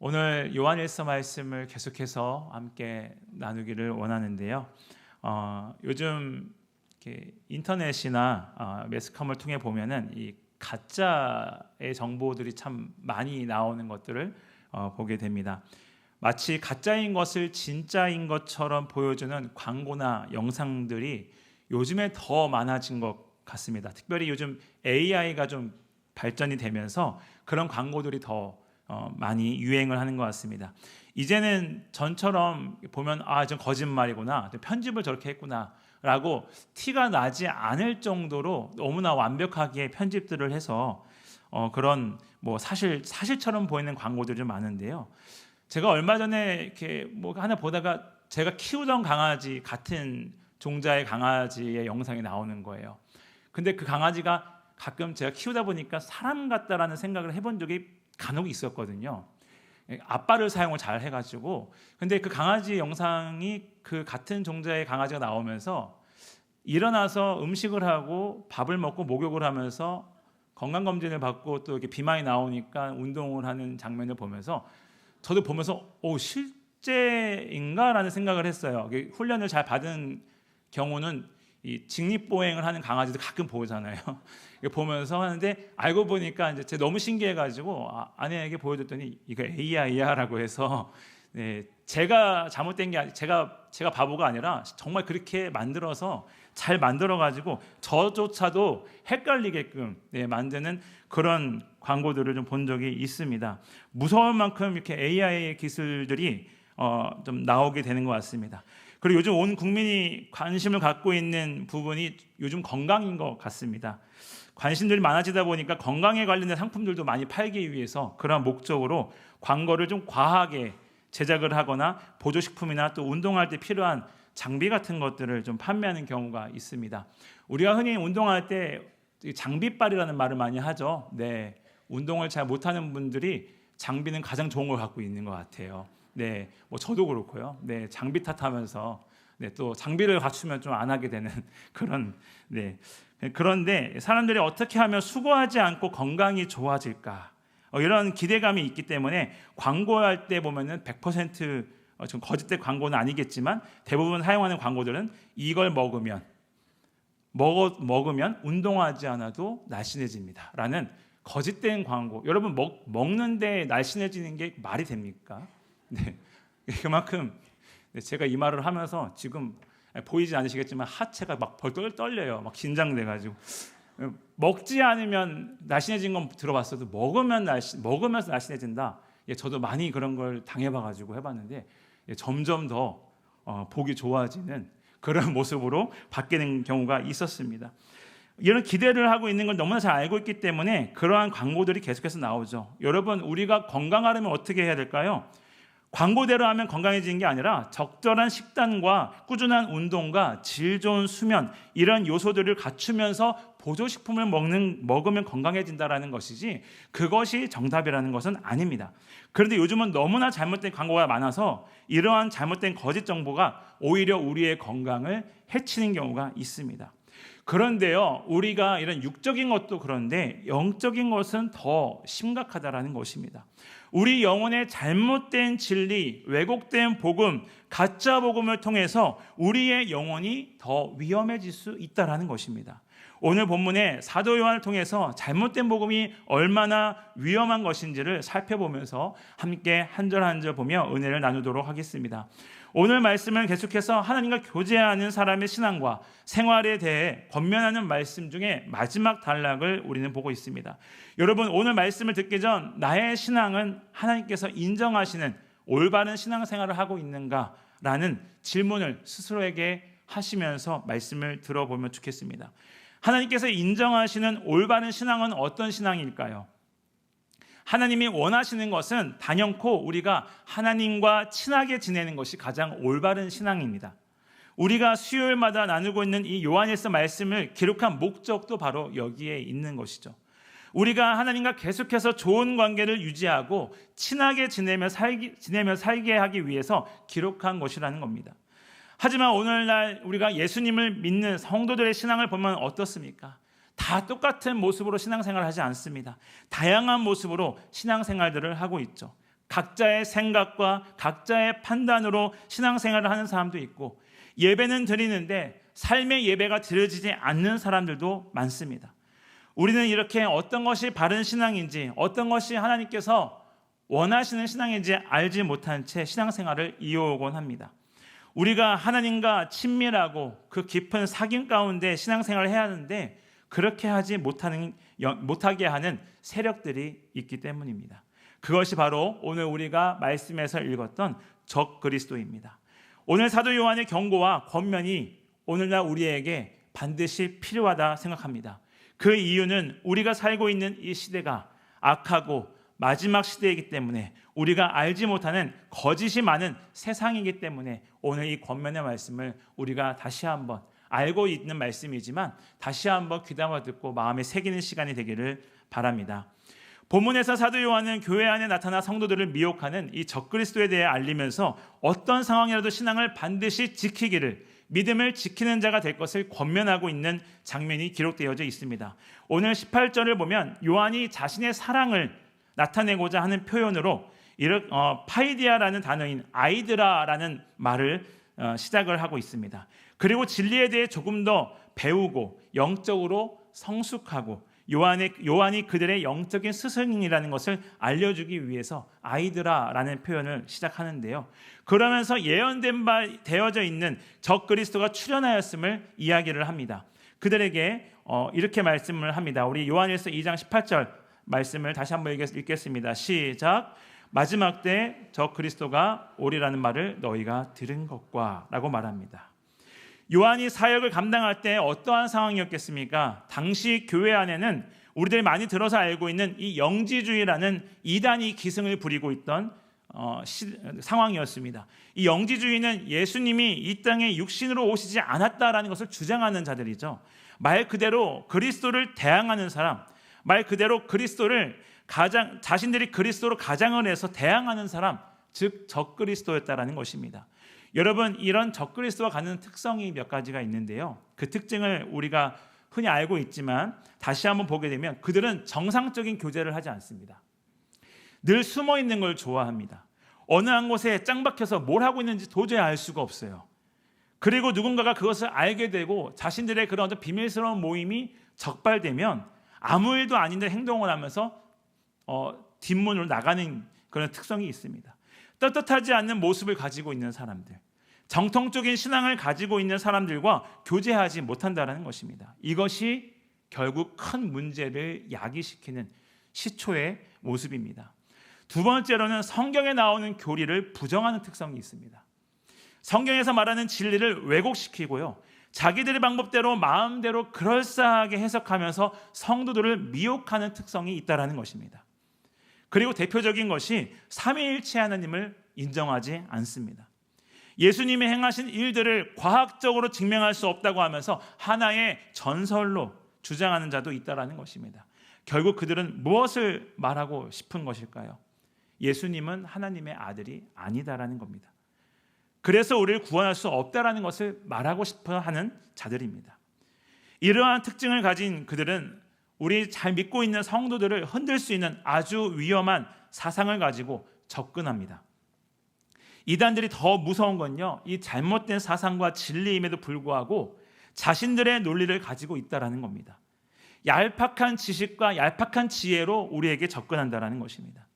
오늘 요한일서 말씀을 계속해서 함께 나누기를 원하는데요. 요즘 이렇게 인터넷이나 매스컴을 통해 보면은 이 가짜의 정보들이 참 많이 나오는 것들을 보게 됩니다. 마치 가짜인 것을 진짜인 것처럼 보여주는 광고나 영상들이 요즘에 더 많아진 것 같습니다. 특별히 요즘 AI가 좀 발전이 되면서 그런 광고들이 더 많이 유행을 하는 것 같습니다. 이제는 전처럼 보면 좀 거짓말이구나, 편집을 저렇게 했구나라고 티가 나지 않을 정도로 너무나 완벽하게 편집들을 해서 그런 사실처럼 보이는 광고들이 좀 많은데요. 제가 얼마 전에 이렇게 하나 보다가 제가 키우던 강아지, 같은 종자의 강아지의 영상이 나오는 거예요. 근데 그 강아지가 가끔 제가 키우다 보니까 사람 같다라는 생각을 해본 적이 간혹 있었거든요. 앞발을 사용을 잘 해가지고. 근데 그 강아지 영상이 그 같은 종자의 강아지가 나오면서 일어나서 음식을 하고 밥을 먹고 목욕을 하면서 건강검진을 받고 또 이렇게 비만이 나오니까 운동을 하는 장면을 보면서 저도 보면서 실제인가라는 생각을 했어요. 훈련을 잘 받은 경우는 이 직립보행을 하는 강아지도 가끔 보잖아요. 보면서 하는데 알고 보니까 이제 제가 너무 신기해가지고 아내에게 보여줬더니 이거 AI야라고 해서 제가 잘못된 게 제가 바보가 아니라 정말 그렇게 만들어서 잘 만들어가지고 저조차도 헷갈리게끔 만드는 그런 광고들을 좀 본 적이 있습니다. 무서울 만큼 이렇게 AI 기술들이 좀 나오게 되는 것 같습니다. 그리고 요즘 온 국민이 관심을 갖고 있는 부분이 요즘 건강인 것 같습니다. 관심들이 많아지다 보니까 건강에 관련된 상품들도 많이 팔기 위해서 그런 목적으로 광고를 좀 과하게 제작을 하거나 보조식품이나 또 운동할 때 필요한 장비 같은 것들을 좀 판매하는 경우가 있습니다. 우리가 흔히 운동할 때 장비빨이라는 말을 많이 하죠. 운동을 잘 못하는 분들이 장비는 가장 좋은 걸 갖고 있는 것 같아요. 저도 그렇고요. 장비 탓하면서 또 장비를 갖추면 좀 안 하게 되는 그런. 그런데 사람들이 어떻게 하면 수고하지 않고 건강이 좋아질까? 이런 기대감이 있기 때문에 광고할 때 보면은 100% 좀 거짓된 광고는 아니겠지만 대부분 사용하는 광고들은 이걸 먹으면 운동하지 않아도 날씬해집니다라는 거짓된 광고. 여러분 먹는데 날씬해지는 게 말이 됩니까? 그만큼 제가 이 말을 하면서 지금 보이지 않으시겠지만 하체가 막 벌떡 떨려요. 막 긴장돼가지고. 먹지 않으면 날씬해진 건 들어봤어도 먹으면서 날씬해진다. 저도 많이 그런 걸 당해봐가지고 해봤는데 점점 더 보기 좋아지는 그런 모습으로 바뀌는 경우가 있었습니다. 이런 기대를 하고 있는 걸 너무나 잘 알고 있기 때문에 그러한 광고들이 계속해서 나오죠. 여러분, 우리가 건강하려면 어떻게 해야 될까요? 광고대로 하면 건강해지는 게 아니라 적절한 식단과 꾸준한 운동과 질 좋은 수면, 이런 요소들을 갖추면서 보조식품을 먹으면 건강해진다라는 것이지 그것이 정답이라는 것은 아닙니다. 그런데 요즘은 너무나 잘못된 광고가 많아서 이러한 잘못된 거짓 정보가 오히려 우리의 건강을 해치는 경우가 있습니다. 그런데요, 우리가 이런 육적인 것도 그런데 영적인 것은 더 심각하다라는 것입니다. 우리 영혼의 잘못된 진리, 왜곡된 복음, 가짜 복음을 통해서 우리의 영혼이 더 위험해질 수 있다라는 것입니다. 오늘 본문에 사도 요한을 통해서 잘못된 복음이 얼마나 위험한 것인지를 살펴보면서 함께 한 절 한 절 보며 은혜를 나누도록 하겠습니다. 오늘 말씀은 계속해서 하나님과 교제하는 사람의 신앙과 생활에 대해 권면하는 말씀 중에 마지막 단락을 우리는 보고 있습니다. 여러분, 오늘 말씀을 듣기 전 나의 신앙은 하나님께서 인정하시는 올바른 신앙생활을 하고 있는가라는 질문을 스스로에게 하시면서 말씀을 들어보면 좋겠습니다. 하나님께서 인정하시는 올바른 신앙은 어떤 신앙일까요? 하나님이 원하시는 것은 단연코 우리가 하나님과 친하게 지내는 것이 가장 올바른 신앙입니다. 우리가 수요일마다 나누고 있는 이 요한일서 말씀을 기록한 목적도 바로 여기에 있는 것이죠. 우리가 하나님과 계속해서 좋은 관계를 유지하고 친하게 지내며 살게 하기 위해서 기록한 것이라는 겁니다. 하지만 오늘날 우리가 예수님을 믿는 성도들의 신앙을 보면 어떻습니까? 다 똑같은 모습으로 신앙생활을 하지 않습니다. 다양한 모습으로 신앙생활들을 하고 있죠. 각자의 생각과 각자의 판단으로 신앙생활을 하는 사람도 있고, 예배는 드리는데 삶의 예배가 드려지지 않는 사람들도 많습니다. 우리는 이렇게 어떤 것이 바른 신앙인지, 어떤 것이 하나님께서 원하시는 신앙인지 알지 못한 채 신앙생활을 이어오곤 합니다. 우리가 하나님과 친밀하고 그 깊은 사귐 가운데 신앙생활을 해야 하는데 그렇게 하지 못하게 하는 세력들이 있기 때문입니다. 그것이 바로 오늘 우리가 말씀에서 읽었던 적그리스도입니다. 오늘 사도 요한의 경고와 권면이 오늘날 우리에게 반드시 필요하다 생각합니다. 그 이유는 우리가 살고 있는 이 시대가 악하고 마지막 시대이기 때문에, 우리가 알지 못하는 거짓이 많은 세상이기 때문에 오늘 이 권면의 말씀을 우리가 다시 한번, 알고 있는 말씀이지만 다시 한번 귀담아 듣고 마음에 새기는 시간이 되기를 바랍니다. 본문에서 사도 요한은 교회 안에 나타나 성도들을 미혹하는 이 적그리스도에 대해 알리면서 어떤 상황이라도 신앙을 반드시 지키기를, 믿음을 지키는 자가 될 것을 권면하고 있는 장면이 기록되어져 있습니다. 오늘 18절을 보면 요한이 자신의 사랑을 나타내고자 하는 표현으로 파이디아라는 단어인 아이드라라는 말을 시작을 하고 있습니다. 그리고 진리에 대해 조금 더 배우고 영적으로 성숙하고 요한이 그들의 영적인 스승이라는 것을 알려주기 위해서 아이드라라는 표현을 시작하는데요. 그러면서 예언된 바 되어져 있는 적그리스도가 출현하였음을 이야기를 합니다. 그들에게 이렇게 말씀을 합니다. 우리 요한일서 2장 18절 말씀을 다시 한번 읽겠습니다. 시작. 마지막 때 적그리스도가 오리라는 말을 너희가 들은 것과 라고 말합니다. 요한이 사역을 감당할 때 어떠한 상황이었겠습니까? 당시 교회 안에는 우리들이 많이 들어서 알고 있는 이 영지주의라는 이단이 기승을 부리고 있던 상황이었습니다. 이 영지주의는 예수님이 이 땅에 육신으로 오시지 않았다라는 것을 주장하는 자들이죠. 말 그대로 그리스도를 대항하는 사람, 말 그대로 그리스도를 자신들이 그리스도로 가장을 해서 대항하는 사람, 즉 적그리스도였다라는 것입니다. 여러분, 이런 적그리스도와 같은 특성이 몇 가지가 있는데요. 그 특징을 우리가 흔히 알고 있지만 다시 한번 보게 되면 그들은 정상적인 교제를 하지 않습니다. 늘 숨어 있는 걸 좋아합니다. 어느 한 곳에 짱 박혀서 뭘 하고 있는지 도저히 알 수가 없어요. 그리고 누군가가 그것을 알게 되고 자신들의 그런 비밀스러운 모임이 적발되면 아무 일도 아닌데 행동을 하면서 뒷문으로 나가는 그런 특성이 있습니다. 떳떳하지 않는 모습을 가지고 있는 사람들, 정통적인 신앙을 가지고 있는 사람들과 교제하지 못한다는 것입니다. 이것이 결국 큰 문제를 야기시키는 시초의 모습입니다. 두 번째로는 성경에 나오는 교리를 부정하는 특성이 있습니다. 성경에서 말하는 진리를 왜곡시키고요, 자기들의 방법대로 마음대로 그럴싸하게 해석하면서 성도들을 미혹하는 특성이 있다는 것입니다. 그리고 대표적인 것이 삼위일체 하나님을 인정하지 않습니다. 예수님이 행하신 일들을 과학적으로 증명할 수 없다고 하면서 하나의 전설로 주장하는 자도 있다는 것입니다. 결국 그들은 무엇을 말하고 싶은 것일까요? 예수님은 하나님의 아들이 아니다라는 겁니다. 그래서 우리를 구원할 수 없다라는 것을 말하고 싶어 하는 자들입니다. 이러한 특징을 가진 그들은 우리 잘 믿고 있는 성도들을 흔들 수 있는 아주 위험한 사상을 가지고 접근합니다. 이단들이 더 무서운 건요, 이 잘못된 사상과 진리임에도 불구하고 자신들의 논리를 가지고 있다는 겁니다. 얄팍한 지식과 얄팍한 지혜로 우리에게 접근한다는 것입니다.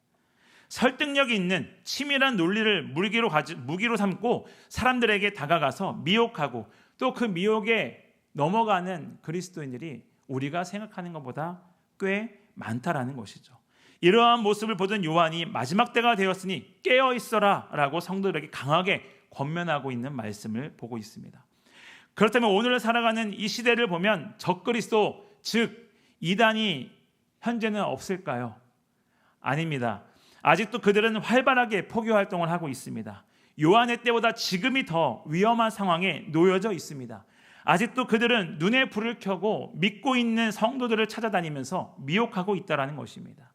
설득력이 있는 치밀한 논리를 무기로 삼고 사람들에게 다가가서 미혹하고 또 그 미혹에 넘어가는 그리스도인들이 우리가 생각하는 것보다 꽤 많다라는 것이죠. 이러한 모습을 보던 요한이 마지막 때가 되었으니 깨어 있어라 라고 성도들에게 강하게 권면하고 있는 말씀을 보고 있습니다. 그렇다면 오늘 살아가는 이 시대를 보면 적그리스도, 즉 이단이 현재는 없을까요? 아닙니다. 아직도 그들은 활발하게 포교 활동을 하고 있습니다. 요한의 때보다 지금이 더 위험한 상황에 놓여져 있습니다. 아직도 그들은 눈에 불을 켜고 믿고 있는 성도들을 찾아다니면서 미혹하고 있다는 것입니다.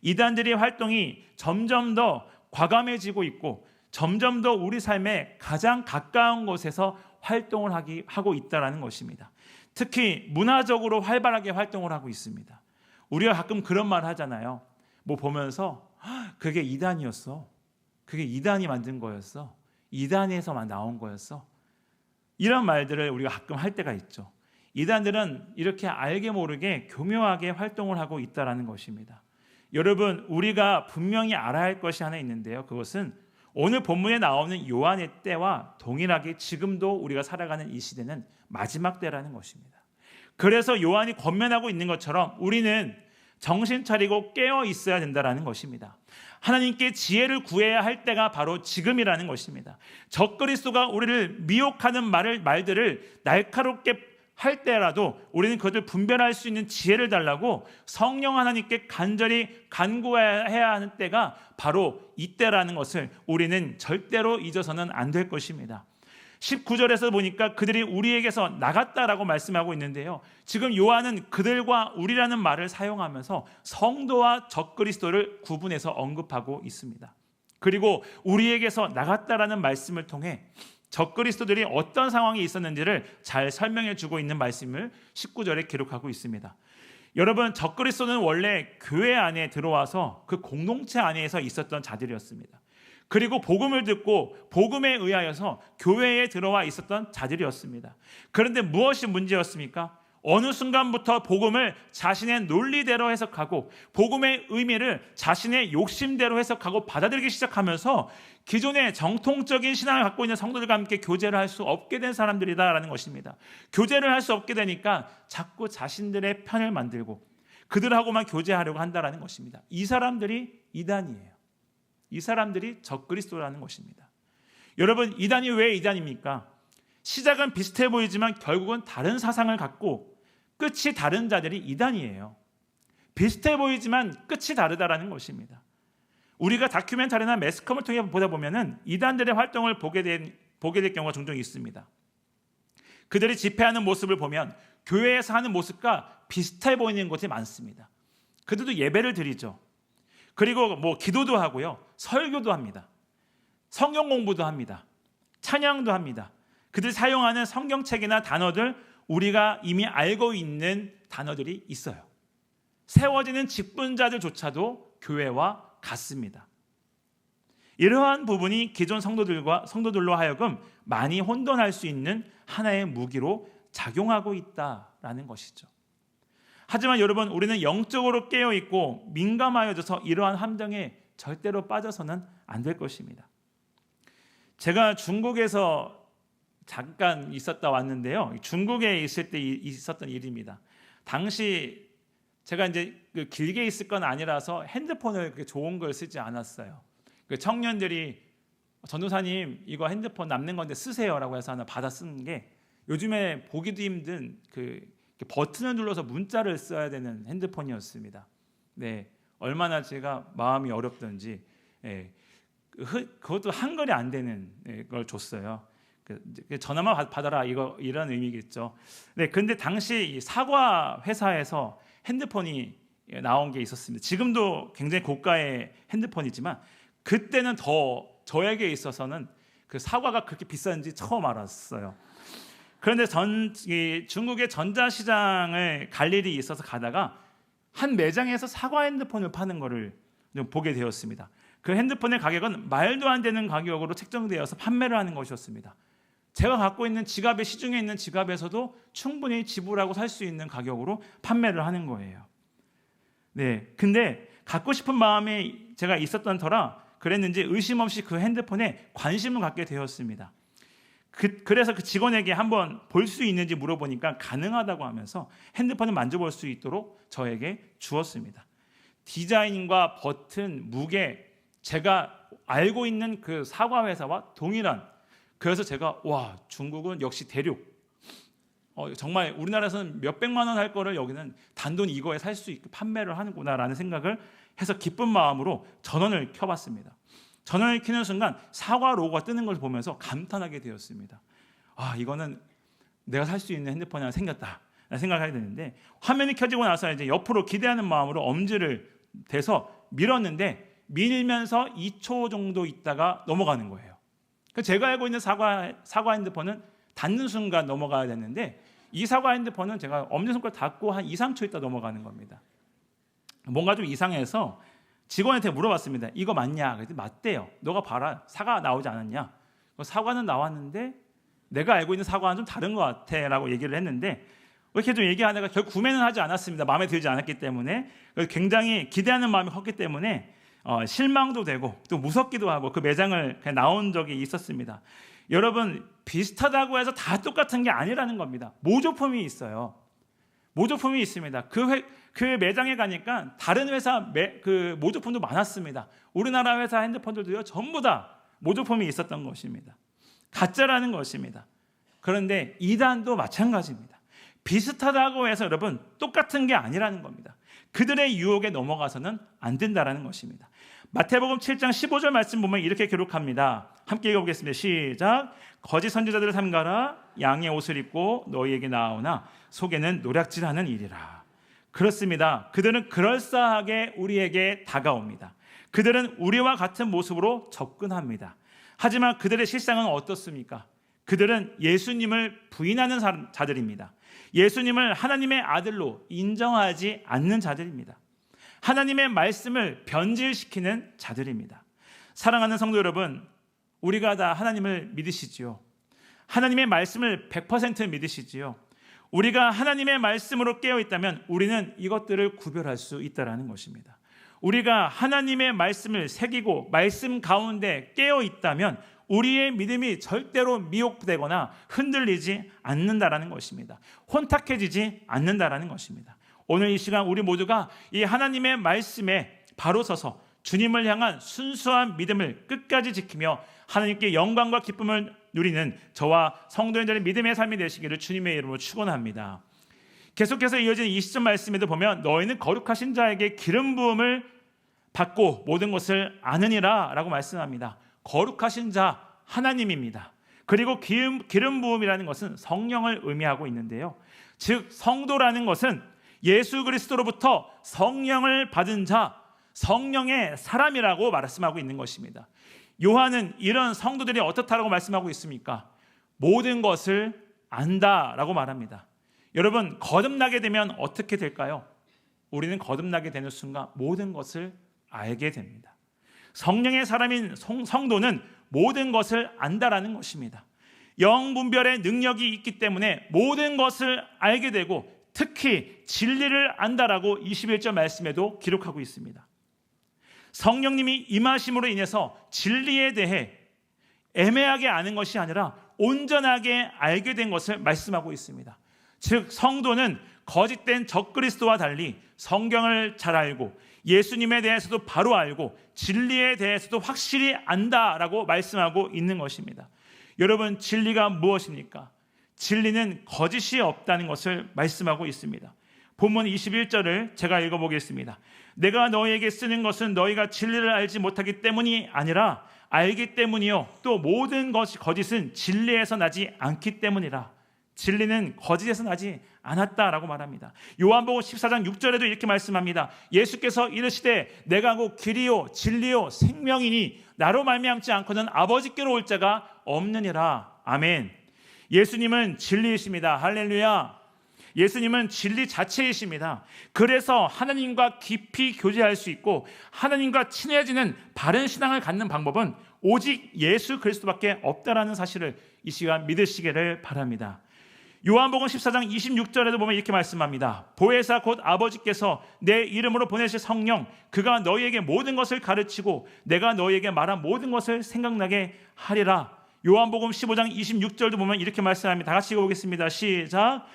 이단들의 활동이 점점 더 과감해지고 있고 점점 더 우리 삶에 가장 가까운 곳에서 활동을 하고 있다는 것입니다. 특히 문화적으로 활발하게 활동을 하고 있습니다. 우리가 가끔 그런 말 하잖아요. 뭐 보면서 그게 이단이었어. 그게 이단이 만든 거였어. 이단에서만 나온 거였어. 이런 말들을 우리가 가끔 할 때가 있죠. 이단들은 이렇게 알게 모르게 교묘하게 활동을 하고 있다는 것입니다. 여러분, 우리가 분명히 알아야 할 것이 하나 있는데요. 그것은 오늘 본문에 나오는 요한의 때와 동일하게 지금도 우리가 살아가는 이 시대는 마지막 때라는 것입니다. 그래서 요한이 권면하고 있는 것처럼 우리는 정신 차리고 깨어 있어야 된다는 것입니다. 하나님께 지혜를 구해야 할 때가 바로 지금이라는 것입니다. 적그리스도가 우리를 미혹하는 말들을 날카롭게 할 때라도 우리는 그것을 분별할 수 있는 지혜를 달라고 성령 하나님께 간절히 간구해야 하는 때가 바로 이때라는 것을 우리는 절대로 잊어서는 안 될 것입니다. 19절에서 보니까 그들이 우리에게서 나갔다라고 말씀하고 있는데요. 지금 요한은 그들과 우리라는 말을 사용하면서 성도와 적그리스도를 구분해서 언급하고 있습니다. 그리고 우리에게서 나갔다라는 말씀을 통해 적그리스도들이 어떤 상황이 있었는지를 잘 설명해 주고 있는 말씀을 19절에 기록하고 있습니다. 여러분, 적그리스도는 원래 교회 안에 들어와서 그 공동체 안에서 있었던 자들이었습니다. 그리고 복음을 듣고 복음에 의하여서 교회에 들어와 있었던 자들이었습니다. 그런데 무엇이 문제였습니까? 어느 순간부터 복음을 자신의 논리대로 해석하고 복음의 의미를 자신의 욕심대로 해석하고 받아들이기 시작하면서 기존의 정통적인 신앙을 갖고 있는 성도들과 함께 교제를 할 수 없게 된 사람들이다라는 것입니다. 교제를 할 수 없게 되니까 자꾸 자신들의 편을 만들고 그들하고만 교제하려고 한다라는 것입니다. 이 사람들이 이단이에요. 이 사람들이 적그리스도라는 것입니다. 여러분, 이단이 왜 이단입니까? 시작은 비슷해 보이지만 결국은 다른 사상을 갖고 끝이 다른 자들이 이단이에요. 비슷해 보이지만 끝이 다르다라는 것입니다. 우리가 다큐멘터리나 매스컴을 통해 보다 보면은 이단들의 활동을 보게 될 경우가 종종 있습니다. 그들이 집회하는 모습을 보면 교회에서 하는 모습과 비슷해 보이는 것이 많습니다. 그들도 예배를 드리죠. 그리고 기도도 하고요, 설교도 합니다. 성경 공부도 합니다. 찬양도 합니다. 그들이 사용하는 성경책이나 단어들, 우리가 이미 알고 있는 단어들이 있어요. 세워지는 직분자들조차도 교회와 같습니다. 이러한 부분이 기존 성도들로 하여금 많이 혼돈할 수 있는 하나의 무기로 작용하고 있다라는 것이죠. 하지만 여러분, 우리는 영적으로 깨어있고 민감하여져서 이러한 함정에 절대로 빠져서는 안 될 것입니다. 제가 중국에서 잠깐 있었다 왔는데요. 중국에 있을 때 있었던 일입니다. 당시 제가 이제 길게 있을 건 아니라서 핸드폰을 그렇게 좋은 걸 쓰지 않았어요. 그 청년들이 전도사님 이거 핸드폰 남는 건데 쓰세요라고 해서 하나 받아 쓴 게, 요즘에 보기도 힘든 그 버튼을 눌러서 문자를 써야 되는 핸드폰이었습니다. 네, 얼마나 제가 마음이 어렵던지, 그것도 한글이 안 되는 걸 줬어요. 전화만 받아라 이런 의미겠죠. 네, 근데 당시 사과 회사에서 핸드폰이 나온 게 있었습니다. 지금도 굉장히 고가의 핸드폰이지만 그때는 더 저에게 있어서는 그 사과가 그렇게 비싼지 처음 알았어요. 그런데 중국의 전자시장을 갈 일이 있어서 가다가 한 매장에서 사과 핸드폰을 파는 거를 보게 되었습니다. 그 핸드폰의 가격은 말도 안 되는 가격으로 책정되어서 판매를 하는 것이었습니다. 제가 갖고 있는 지갑에, 시중에 있는 지갑에서도 충분히 지불하고 살 수 있는 가격으로 판매를 하는 거예요. 네, 근데 갖고 싶은 마음이 제가 있었던 터라 그랬는지 의심 없이 그 핸드폰에 관심을 갖게 되었습니다. 그래서 그 직원에게 한번 볼 수 있는지 물어보니까 가능하다고 하면서 핸드폰을 만져볼 수 있도록 저에게 주었습니다. 디자인과 버튼, 무게, 제가 알고 있는 그 사과 회사와 동일한, 그래서 제가 중국은 역시 대륙, 정말 우리나라에서는 몇백만 원 할 거를 여기는 단돈 이거에 살 수 있게 판매를 하는구나라는 생각을 해서 기쁜 마음으로 전원을 켜봤습니다. 전원을 켜는 순간 사과 로고가 뜨는 걸 보면서 감탄하게 되었습니다. 이거는 내가 살 수 있는 핸드폰이 하나 생겼다 생각을 하게 되는데, 화면이 켜지고 나서 이제 옆으로 기대하는 마음으로 엄지를 대서 밀었는데 밀면서 2초 정도 있다가 넘어가는 거예요. 제가 알고 있는 사과 핸드폰은 닫는 순간 넘어가야 되는데, 이 사과 핸드폰은 제가 엄지손가락 닫고 한 2, 3초 있다 넘어가는 겁니다. 뭔가 좀 이상해서 직원한테 물어봤습니다. 이거 맞냐? 그랬더니 맞대요. 너가 봐라. 사과 나오지 않았냐? 사과는 나왔는데 내가 알고 있는 사과는 좀 다른 것 같아 라고 얘기를 했는데 이렇게 좀 얘기하다가 결국 구매는 하지 않았습니다. 마음에 들지 않았기 때문에. 굉장히 기대하는 마음이 컸기 때문에 실망도 되고 또 무섭기도 하고 그 매장을 그냥 나온 적이 있었습니다. 여러분, 비슷하다고 해서 다 똑같은 게 아니라는 겁니다. 모조품이 있어요. 모조품이 있습니다. 그 매장에 가니까 다른 회사 그 모조품도 많았습니다. 우리나라 회사 핸드폰들도요, 전부 다 모조품이 있었던 것입니다. 가짜라는 것입니다. 그런데 이단도 마찬가지입니다. 비슷하다고 해서 여러분 똑같은 게 아니라는 겁니다. 그들의 유혹에 넘어가서는 안 된다라는 것입니다. 마태복음 7장 15절 말씀 보면 이렇게 기록합니다. 함께 읽어보겠습니다. 시작. 거짓 선지자들을 삼가라. 양의 옷을 입고 너희에게 나오나 속에는 노략질하는 일이라. 그렇습니다. 그들은 그럴싸하게 우리에게 다가옵니다. 그들은 우리와 같은 모습으로 접근합니다. 하지만 그들의 실상은 어떻습니까? 그들은 예수님을 부인하는 자들입니다. 예수님을 하나님의 아들로 인정하지 않는 자들입니다. 하나님의 말씀을 변질시키는 자들입니다. 사랑하는 성도 여러분, 우리가 다 하나님을 믿으시지요. 하나님의 말씀을 100% 믿으시지요. 우리가 하나님의 말씀으로 깨어있다면 우리는 이것들을 구별할 수 있다는 것입니다. 우리가 하나님의 말씀을 새기고 말씀 가운데 깨어있다면 우리의 믿음이 절대로 미혹되거나 흔들리지 않는다라는 것입니다. 혼탁해지지 않는다라는 것입니다. 오늘 이 시간 우리 모두가 이 하나님의 말씀에 바로 서서 주님을 향한 순수한 믿음을 끝까지 지키며 하나님께 영광과 기쁨을 누리는 저와 성도님들의 믿음의 삶이 되시기를 주님의 이름으로 축원합니다. 계속해서 이어지는 20절 말씀에도 보면 너희는 거룩하신 자에게 기름 부음을 받고 모든 것을 아느니라 라고 말씀합니다. 거룩하신 자 하나님입니다. 그리고 기름 부음이라는 것은 성령을 의미하고 있는데요. 즉 성도라는 것은 예수 그리스도로부터 성령을 받은 자, 성령의 사람이라고 말씀하고 있는 것입니다. 요한은 이런 성도들이 어떻다라고 말씀하고 있습니까? 모든 것을 안다라고 말합니다. 여러분, 거듭나게 되면 어떻게 될까요? 우리는 거듭나게 되는 순간 모든 것을 알게 됩니다. 성령의 사람인 성도는 모든 것을 안다라는 것입니다. 영분별의 능력이 있기 때문에 모든 것을 알게 되고 특히 진리를 안다라고 21절 말씀에도 기록하고 있습니다. 성령님이 임하심으로 인해서 진리에 대해 애매하게 아는 것이 아니라 온전하게 알게 된 것을 말씀하고 있습니다. 즉 성도는 거짓된 적그리스도와 달리 성경을 잘 알고 예수님에 대해서도 바로 알고 진리에 대해서도 확실히 안다라고 말씀하고 있는 것입니다. 여러분, 진리가 무엇입니까? 진리는 거짓이 없다는 것을 말씀하고 있습니다. 본문 21절을 제가 읽어보겠습니다. 내가 너희에게 쓰는 것은 너희가 진리를 알지 못하기 때문이 아니라 알기 때문이요 또 모든 것이 거짓은 진리에서 나지 않기 때문이라. 진리는 거짓에서 나지 않았다라고 말합니다. 요한복음 14장 6절에도 이렇게 말씀합니다. 예수께서 이르시되 내가 곧 길이요 진리요 생명이니 나로 말미암지 않고는 아버지께로 올 자가 없느니라. 아멘. 예수님은 진리이십니다. 할렐루야. 예수님은 진리 자체이십니다. 그래서 하나님과 깊이 교제할 수 있고 하나님과 친해지는 바른 신앙을 갖는 방법은 오직 예수 그리스도밖에 없다라는 사실을 이 시간 믿으시기를 바랍니다. 요한복음 14장 26절에도 보면 이렇게 말씀합니다. 보혜사 곧 아버지께서 내 이름으로 보내실 성령 그가 너희에게 모든 것을 가르치고 내가 너희에게 말한 모든 것을 생각나게 하리라. 요한복음 15장 26절도 보면 이렇게 말씀합니다. 다 같이 읽어보겠습니다. 시작.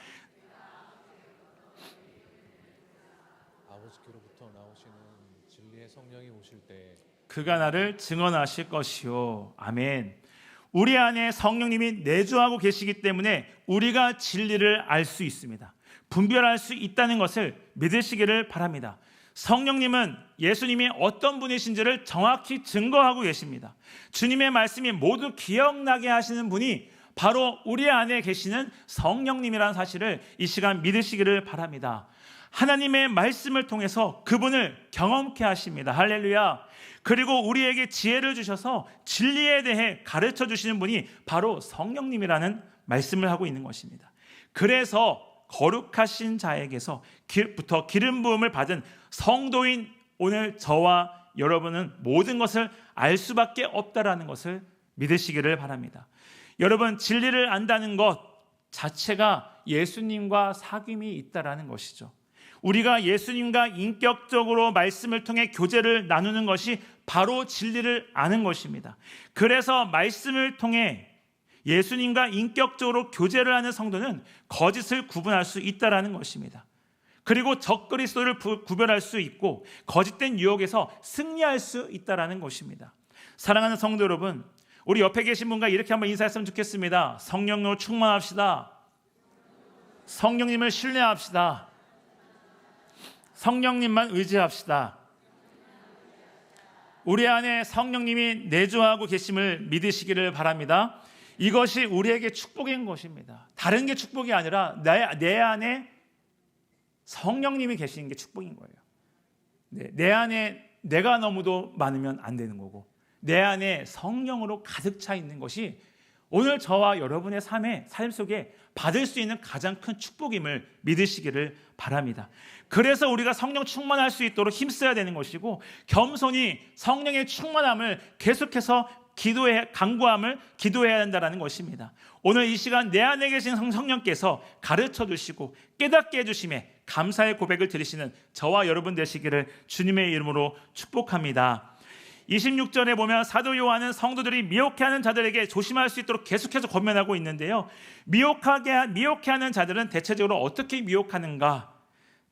아버지께로부터 나오시는 진리의 성령이 오실 때 그가 나를 증언하실 것이요. 아멘. 우리 안에 성령님이 내주하고 계시기 때문에 우리가 진리를 알 수 있습니다. 분별할 수 있다는 것을 믿으시기를 바랍니다. 성령님은 예수님이 어떤 분이신지를 정확히 증거하고 계십니다. 주님의 말씀이 모두 기억나게 하시는 분이 바로 우리 안에 계시는 성령님이라는 사실을 이 시간 믿으시기를 바랍니다. 하나님의 말씀을 통해서 그분을 경험케 하십니다. 할렐루야. 그리고 우리에게 지혜를 주셔서 진리에 대해 가르쳐 주시는 분이 바로 성령님이라는 말씀을 하고 있는 것입니다. 그래서 거룩하신 자에게서부터 기름 부음을 받은 성도인 오늘 저와 여러분은 모든 것을 알 수밖에 없다라는 것을 믿으시기를 바랍니다. 여러분, 진리를 안다는 것 자체가 예수님과 사귐이 있다라는 것이죠. 우리가 예수님과 인격적으로 말씀을 통해 교제를 나누는 것이 바로 진리를 아는 것입니다. 그래서 말씀을 통해 예수님과 인격적으로 교제를 하는 성도는 거짓을 구분할 수 있다라는 것입니다. 그리고 적그리스도를 구별할 수 있고 거짓된 유혹에서 승리할 수 있다라는 것입니다. 사랑하는 성도 여러분, 우리 옆에 계신 분과 이렇게 한번 인사했으면 좋겠습니다. 성령으로 충만합시다. 성령님을 신뢰합시다. 성령님만 의지합시다. 우리 안에 성령님이 내주하고 계심을 믿으시기를 바랍니다. 이것이 우리에게 축복인 것입니다. 다른 게 축복이 아니라 내 안에 성령님이 계시는 게 축복인 거예요. 내 안에 내가 너무도 많으면 안 되는 거고, 내 안에 성령으로 가득 차 있는 것이 오늘 저와 여러분의 삶 속에 받을 수 있는 가장 큰 축복임을 믿으시기를 바랍니다. 그래서 우리가 성령 충만할 수 있도록 힘써야 되는 것이고, 겸손히 성령의 충만함을 계속해서 간구함을 기도해야 한다는 것입니다. 오늘 이 시간 내 안에 계신 성령께서 가르쳐 주시고 깨닫게 해주심에 감사의 고백을 드리시는 저와 여러분 되시기를 주님의 이름으로 축복합니다. 26절에 보면 사도 요한은 성도들이 미혹해하는 자들에게 조심할 수 있도록 계속해서 권면하고 있는데요, 미혹해하는 자들은 대체적으로 어떻게 미혹하는가?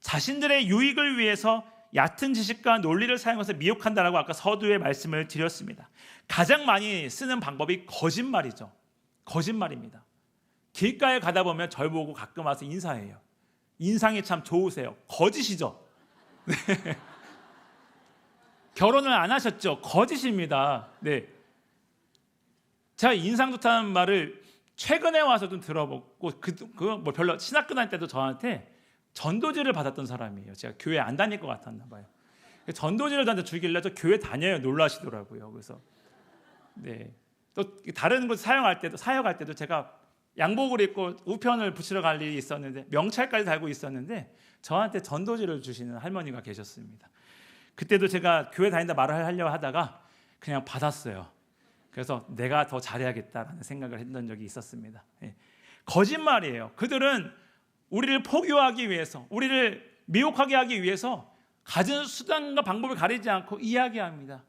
자신들의 유익을 위해서 얕은 지식과 논리를 사용해서 미혹한다라고 아까 서두에 말씀을 드렸습니다. 가장 많이 쓰는 방법이 거짓말이죠. 거짓말입니다. 길가에 가다 보면 절 보고 가끔 와서 인사해요. 인상이 참 좋으세요. 거짓이죠. 네. 결혼을 안 하셨죠? 거짓입니다. 네. 제가 인상 좋다는 말을 최근에 와서 좀 들어보고 뭐 별로 신학교 다닐 때도 저한테 전도지를 받았던 사람이에요. 제가 교회 안 다닐 것 같았나 봐요. 전도지를 저한테 주길래 저 교회 다녀요 놀라시더라고요. 그래서 네. 또 다른 곳 사역할 때도 제가 양복을 입고 우편을 붙이러 갈 일이 있었는데 명찰까지 달고 있었는데 저한테 전도지를 주시는 할머니가 계셨습니다. 그때도 제가 교회 다닌다 말을 하려고 하다가 그냥 받았어요. 그래서 내가 더 잘해야겠다라는 생각을 했던 적이 있었습니다. 예. 거짓말이에요. 그들은 우리를 포교하기 위해서, 우리를 미혹하게 하기 위해서 가진 수단과 방법을 가리지 않고 이야기합니다.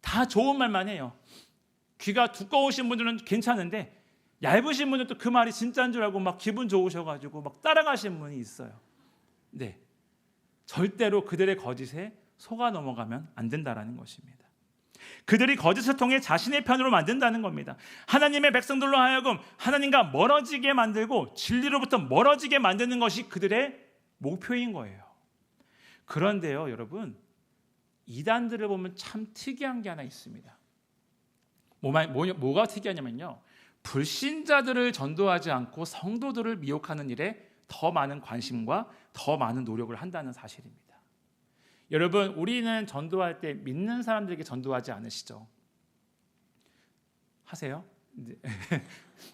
다 좋은 말만 해요. 귀가 두꺼우신 분들은 괜찮은데 얇으신 분들은 또 그 말이 진짜인 줄 알고 막 기분 좋으셔가지고 막 따라가시는 분이 있어요. 네, 절대로 그들의 거짓에 속아 넘어가면 안 된다라는 것입니다. 그들이 거짓을 통해 자신의 편으로 만든다는 겁니다. 하나님의 백성들로 하여금 하나님과 멀어지게 만들고 진리로부터 멀어지게 만드는 것이 그들의 목표인 거예요. 그런데요, 여러분, 이단들을 보면 참 특이한 게 하나 있습니다. 뭐가 특이하냐면요, 불신자들을 전도하지 않고 성도들을 미혹하는 일에 더 많은 관심과 더 많은 노력을 한다는 사실입니다. 여러분, 우리는 전도할 때 믿는 사람들에게 전도하지 않으시죠? 하세요? 네.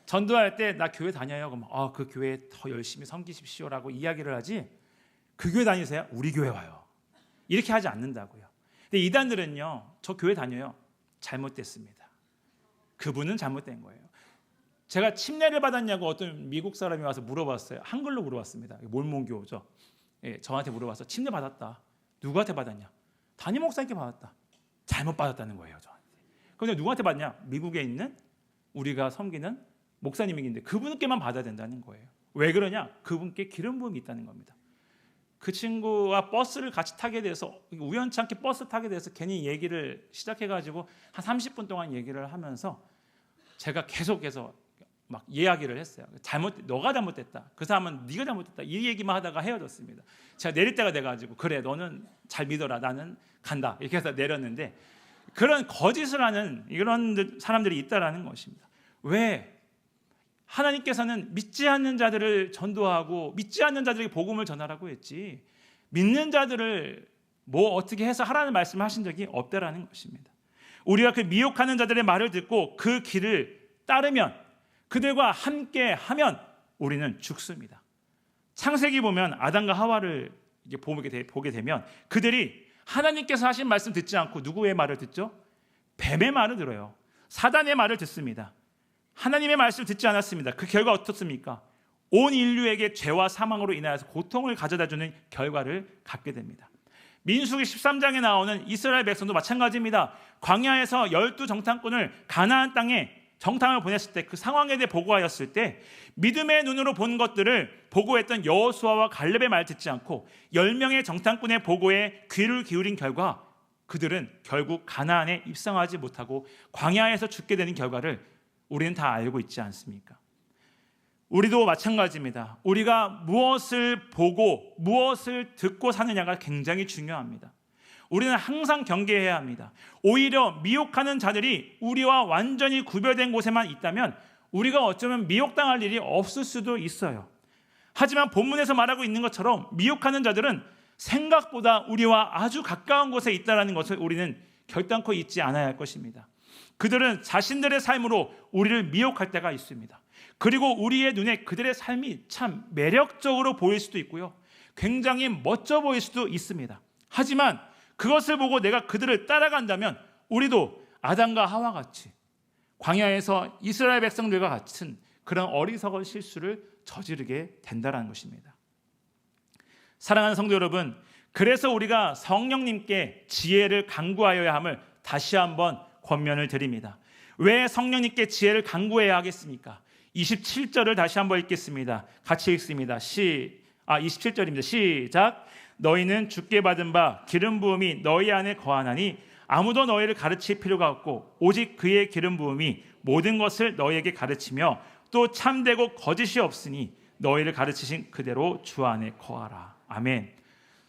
전도할 때 나 교회 다녀요. 그럼 그 교회에 더 열심히 섬기십시오라고 이야기를 하지, 그 교회 다니세요? 우리 교회 와요. 이렇게 하지 않는다고요. 근데 이단들은요, 저 교회 다녀요. 잘못됐습니다. 그분은 잘못된 거예요. 제가 침례를 받았냐고 어떤 미국 사람이 와서 물어봤어요. 한글로 물어봤습니다. 몰몬교죠. 예, 저한테 물어봐서 침례 받았다. 누구한테 받았냐? 담임 목사님께 받았다. 잘못 받았다는 거예요, 저한테. 그런데 누구한테 받냐? 미국에 있는 우리가 섬기는 목사님이긴데 그분께만 받아야 된다는 거예요. 왜 그러냐? 그분께 기름 부음이 있다는 겁니다. 그 친구와 버스를 같이 타게 돼서, 우연찮게 버스 타게 돼서 괜히 얘기를 시작해가지고 한 30분 동안 얘기를 하면서 제가 계속해서 막 이야기를 했어요. 너가 잘못됐다. 그 사람은 네가 잘못됐다. 이 얘기만 하다가 헤어졌습니다. 제가 내릴 때가 돼가지고 그래, 너는 잘 믿어라. 나는 간다. 이렇게 해서 내렸는데, 그런 거짓을 하는 이런 사람들이 있다라는 것입니다. 왜? 하나님께서는 믿지 않는 자들을 전도하고 믿지 않는 자들에게 복음을 전하라고 했지, 믿는 자들을 뭐 어떻게 해서 하라는 말씀을 하신 적이 없다라는 것입니다. 우리가 그 미혹하는 자들의 말을 듣고 그 길을 따르면, 그들과 함께 하면 우리는 죽습니다. 창세기 보면 아담과 하와를 보게 되면 그들이 하나님께서 하신 말씀 듣지 않고 누구의 말을 듣죠? 뱀의 말을 들어요. 사단의 말을 듣습니다. 하나님의 말씀을 듣지 않았습니다. 그 결과 어떻습니까? 온 인류에게 죄와 사망으로 인하여서 고통을 가져다주는 결과를 갖게 됩니다. 민수기 13장에 나오는 이스라엘 백성도 마찬가지입니다. 광야에서 12정탐꾼을 가나안 땅에 정탐을 보냈을 때 그 상황에 대해 보고하였을 때 믿음의 눈으로 본 것들을 보고했던 여호수아와 갈렙의 말 듣지 않고 10명의 정탐꾼의 보고에 귀를 기울인 결과 그들은 결국 가나안에 입성하지 못하고 광야에서 죽게 되는 결과를 우리는 다 알고 있지 않습니까? 우리도 마찬가지입니다. 우리가 무엇을 보고 무엇을 듣고 사느냐가 굉장히 중요합니다. 우리는 항상 경계해야 합니다. 오히려 미혹하는 자들이 우리와 완전히 구별된 곳에만 있다면 우리가 어쩌면 미혹당할 일이 없을 수도 있어요. 하지만 본문에서 말하고 있는 것처럼 미혹하는 자들은 생각보다 우리와 아주 가까운 곳에 있다는 것을 우리는 결단코 잊지 않아야 할 것입니다. 그들은 자신들의 삶으로 우리를 미혹할 때가 있습니다. 그리고 우리의 눈에 그들의 삶이 참 매력적으로 보일 수도 있고요. 굉장히 멋져 보일 수도 있습니다. 하지만 그것을 보고 내가 그들을 따라간다면 우리도 아담과 하와 같이 광야에서 이스라엘 백성들과 같은 그런 어리석은 실수를 저지르게 된다는 것입니다. 사랑하는 성도 여러분, 그래서 우리가 성령님께 지혜를 간구하여야 함을 다시 한번 권면을 드립니다. 왜 성령님께 지혜를 간구해야 하겠습니까? 27절을 다시 한번 읽겠습니다. 같이 읽습니다. 27절입니다. 시작. 너희는 주께 받은 바 기름 부음이 너희 안에 거하나니 아무도 너희를 가르칠 필요가 없고 오직 그의 기름 부음이 모든 것을 너희에게 가르치며 또 참되고 거짓이 없으니 너희를 가르치신 그대로 주 안에 거하라. 아멘.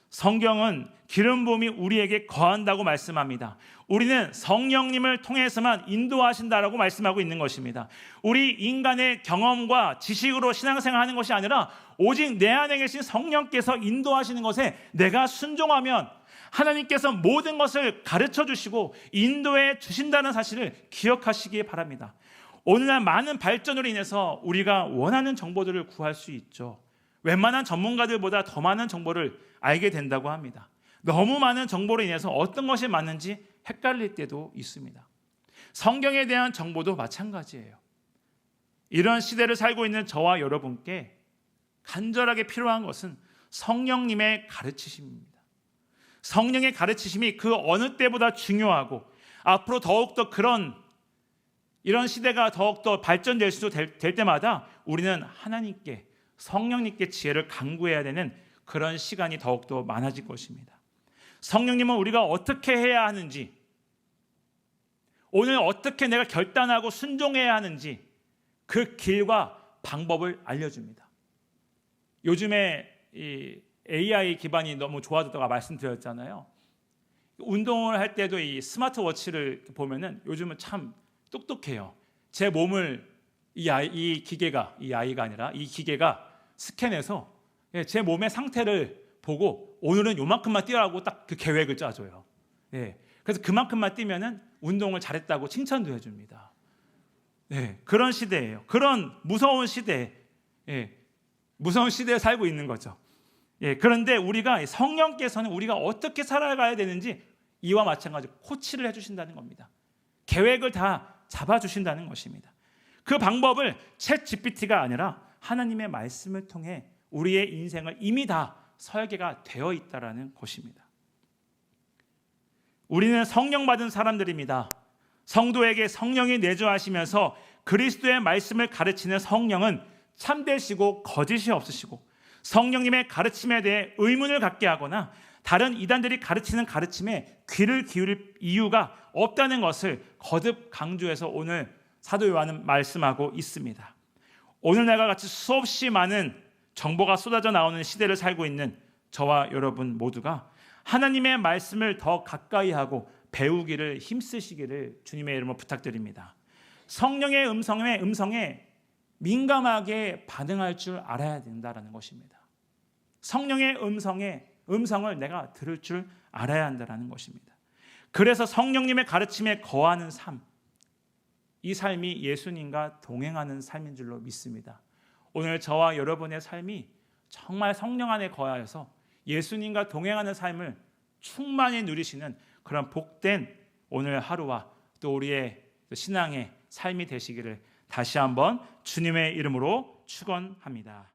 성경은 기름 부음이 우리에게 거한다고 말씀합니다. 우리는 성령님을 통해서만 인도하신다라고 말씀하고 있는 것입니다. 우리 인간의 경험과 지식으로 신앙생활하는 것이 아니라 오직 내 안에 계신 성령께서 인도하시는 것에 내가 순종하면 하나님께서 모든 것을 가르쳐 주시고 인도해 주신다는 사실을 기억하시기 바랍니다. 오늘날 많은 발전으로 인해서 우리가 원하는 정보들을 구할 수 있죠. 웬만한 전문가들보다 더 많은 정보를 알게 된다고 합니다. 너무 많은 정보로 인해서 어떤 것이 맞는지 헷갈릴 때도 있습니다. 성경에 대한 정보도 마찬가지예요. 이런 시대를 살고 있는 저와 여러분께 간절하게 필요한 것은 성령님의 가르치심입니다. 성령의 가르치심이 그 어느 때보다 중요하고 앞으로 더욱더 이런 시대가 더욱더 발전될 수도 될 때마다 우리는 하나님께 성령님께 지혜를 간구해야 되는 그런 시간이 더욱더 많아질 것입니다. 성령님은 우리가 어떻게 해야 하는지, 오늘 어떻게 내가 결단하고 순종해야 하는지 그 길과 방법을 알려줍니다. 요즘에 이 AI 기반이 너무 좋아졌다고 말씀드렸잖아요. 운동을 할 때도 이 스마트워치를 보면은 요즘은 참 똑똑해요. 제 몸을 이 기계가 스캔해서 제 몸의 상태를 보고 오늘은 요만큼만 뛰라고 딱 그 계획을 짜줘요. 그래서 그만큼만 뛰면은 운동을 잘했다고 칭찬도 해줍니다. 그런 시대예요. 그런 무서운 시대에 살고 있는 거죠. 그런데 우리가 성령께서는 우리가 어떻게 살아가야 되는지 이와 마찬가지로 코치를 해주신다는 겁니다. 계획을 다 잡아주신다는 것입니다. 그 방법을 챗 GPT가 아니라 하나님의 말씀을 통해 우리의 인생을 이미 다 설계가 되어 있다라는 것입니다. 우리는 성령 받은 사람들입니다. 성도에게 성령이 내주하시면서 그리스도의 말씀을 가르치는 성령은 참되시고 거짓이 없으시고 성령님의 가르침에 대해 의문을 갖게 하거나 다른 이단들이 가르치는 가르침에 귀를 기울일 이유가 없다는 것을 거듭 강조해서 오늘 사도 요한은 말씀하고 있습니다. 오늘날과 같이 수없이 많은 정보가 쏟아져 나오는 시대를 살고 있는 저와 여러분 모두가 하나님의 말씀을 더 가까이 하고 배우기를 힘쓰시기를 주님의 이름으로 부탁드립니다. 성령의 음성에 민감하게 반응할 줄 알아야 된다는 것입니다. 성령의 음성을 내가 들을 줄 알아야 한다는 것입니다. 그래서 성령님의 가르침에 거하는 삶, 이 삶이 예수님과 동행하는 삶인 줄로 믿습니다. 오늘 저와 여러분의 삶이 정말 성령 안에 거하여서 예수님과 동행하는 삶을 충만히 누리시는 그런 복된 오늘 하루와 또 우리의 신앙의 삶이 되시기를 다시 한번 주님의 이름으로 축원합니다.